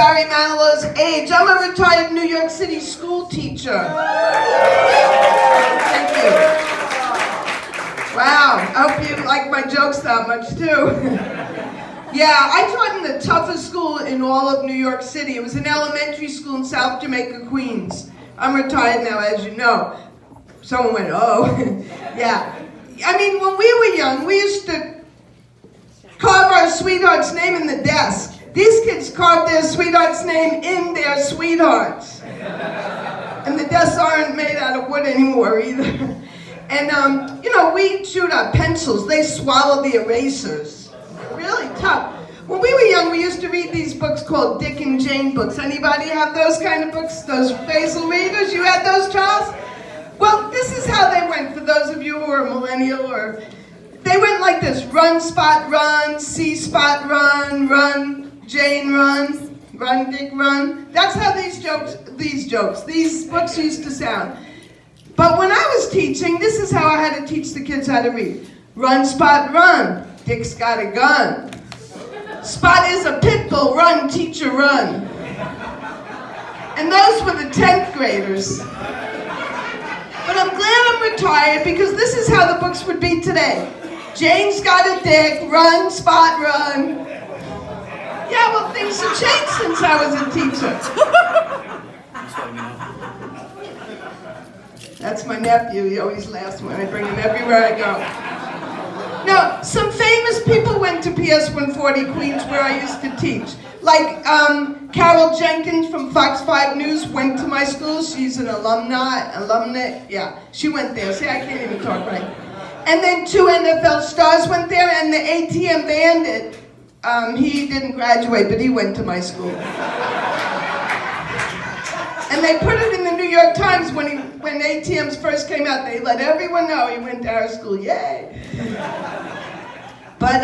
Barry Manilow's age. I'm a retired New York City school teacher. Thank you. Wow, I hope you like my jokes that much too. Yeah, I taught in the toughest school in all of New York City. It was an elementary school in South Jamaica, Queens. I'm retired now, as you know. Someone went, oh. Yeah. I mean, when we were young, we used to carve our sweetheart's name in the desk. These kids carved their sweetheart's name in their sweethearts. And the desks aren't made out of wood anymore either. And, we chewed our pencils. They swallowed the erasers. Really tough. When we were young, we used to read these books called Dick and Jane books. Anybody have those kind of books? Those Basil readers? You had those, Charles? Well, this is how they went, for those of you who are millennial, or they went like this: run, Spot, run, see, Spot, run, run, Jane, run, run, Dick, run. That's how these books used to sound. But when I was teaching, this is how I had to teach the kids how to read. Run, Spot, run, Dick's got a gun. Spot is a pit bull, run, teacher, run. And those were the 10th graders. But I'm glad I'm retired, because this is how the books would be today. Jane's got a dick, run, Spot, run. Yeah, well, things have changed since I was a teacher. That's my nephew. He always laughs when I bring him everywhere I go. Now, some famous people went to PS 140 Queens, where I used to teach. Like Carol Jenkins from Fox 5 News went to my school. She's an alumna. Yeah, she went there. See, I can't even talk right. And then 2 NFL stars went there, and the ATM Bandit, he didn't graduate, but he went to my school. And they put it in the New York Times when ATMs first came out. They let everyone know he went to our school. Yay! But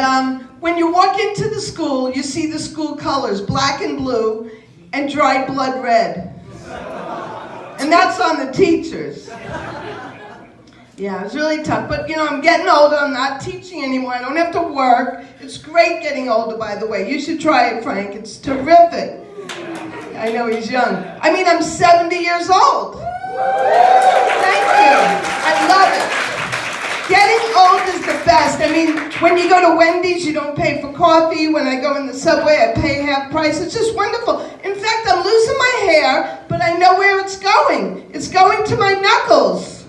when you walk into the school, you see the school colors, black and blue, and dried blood red. And that's on the teachers. Yeah, it's really tough. But, I'm getting older. I'm not teaching anymore. I don't have to work. It's great getting older, by the way. You should try it, Frank. It's terrific. I know he's young. I mean, I'm 70 years old. Thank you. I love it. Getting old is the best. I mean, when you go to Wendy's, you don't pay for coffee. When I go in the subway, I pay half price. It's just wonderful. In fact, I'm losing my hair, but I know where it's going. It's going to my knuckles.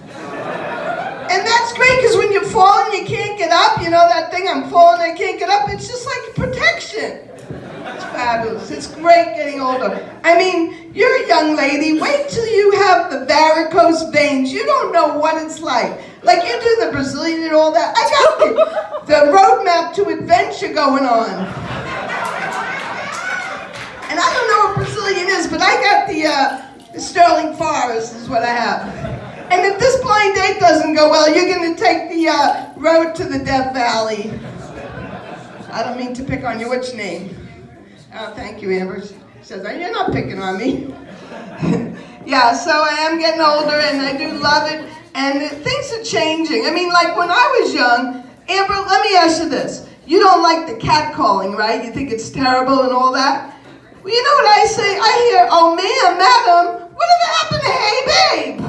And that's great, because when you fall and you can't get up, that thing, I'm falling, I can't get up, it's just like protection. It's fabulous. It's great getting older. I mean, you're a young lady. Wait till you have the varicose veins. You don't know what it's like. Like, you do the Brazilian and all that. I got the roadmap to adventure going on. And I don't know what Brazilian is, but I got the Sterling Forest is what I have. And if this blind date doesn't go well, you're going to take the road to the Death Valley. I don't mean to pick on you. What's your name? Oh, thank you, Amber. She says, you're not picking on me. Yeah, so I am getting older, and I do love it, and things are changing. I mean, like when I was young, Amber, let me ask you this. You don't like the catcalling, right? You think it's terrible and all that? Well, you know what I say? I hear, oh, ma'am, madam, whatever happened to hey, babe?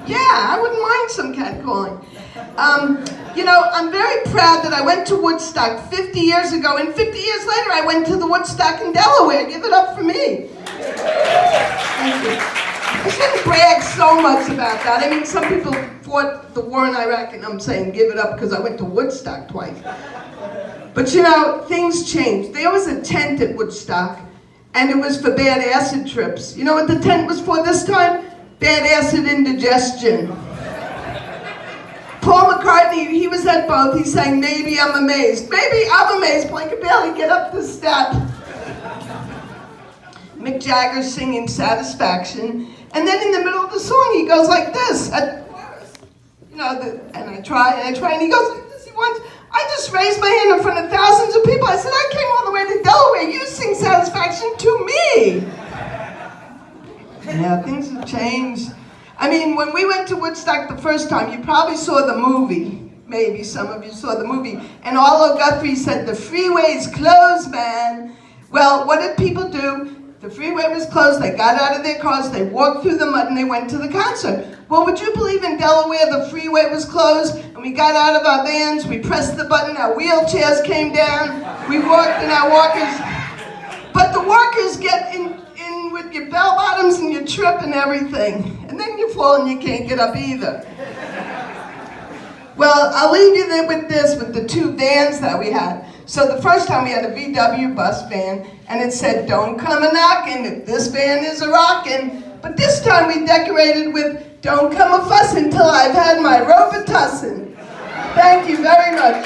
Yeah, I wouldn't mind some catcalling. I'm very proud that I went to Woodstock 50 years ago, and 50 years later I went to the Woodstock in Delaware. Give it up for me. Thank you. I shouldn't brag so much about that. I mean, some people fought the war in Iraq, and I'm saying give it up because I went to Woodstock twice. But things changed. There was a tent at Woodstock, and it was for bad acid trips. You know what the tent was for this time? Bad acid indigestion. Paul McCartney, he was at both. He sang, Maybe I'm Amazed. Maybe I'm amazed, but I could barely get up the step. Mick Jagger singing Satisfaction. And then in the middle of the song, he goes like this. And I try, and he goes like this. He wants, I just raised my hand in front of thousands of people. I said, I came all the way to Delaware. You sing Satisfaction to me. Yeah, things have changed. I mean, when we went to Woodstock the first time, you probably saw the movie. Maybe some of you saw the movie. And Arlo Guthrie said, the freeway's closed, man. Well, what did people do? The freeway was closed, they got out of their cars, they walked through the mud, and they went to the concert. Well, would you believe in Delaware the freeway was closed, and we got out of our vans, we pressed the button, our wheelchairs came down, we walked in our walkers. But the walkers get in with your bell bottoms and you trip and everything. And then you fall and you can't get up either. Well, I'll leave you there with this, with the two vans that we had. So the first time we had a VW bus van, and it said, "Don't come a-knockin' if this van is a-rockin'." But this time we decorated with, "Don't come a-fussin' till I've had my Robitussin." Thank you very much.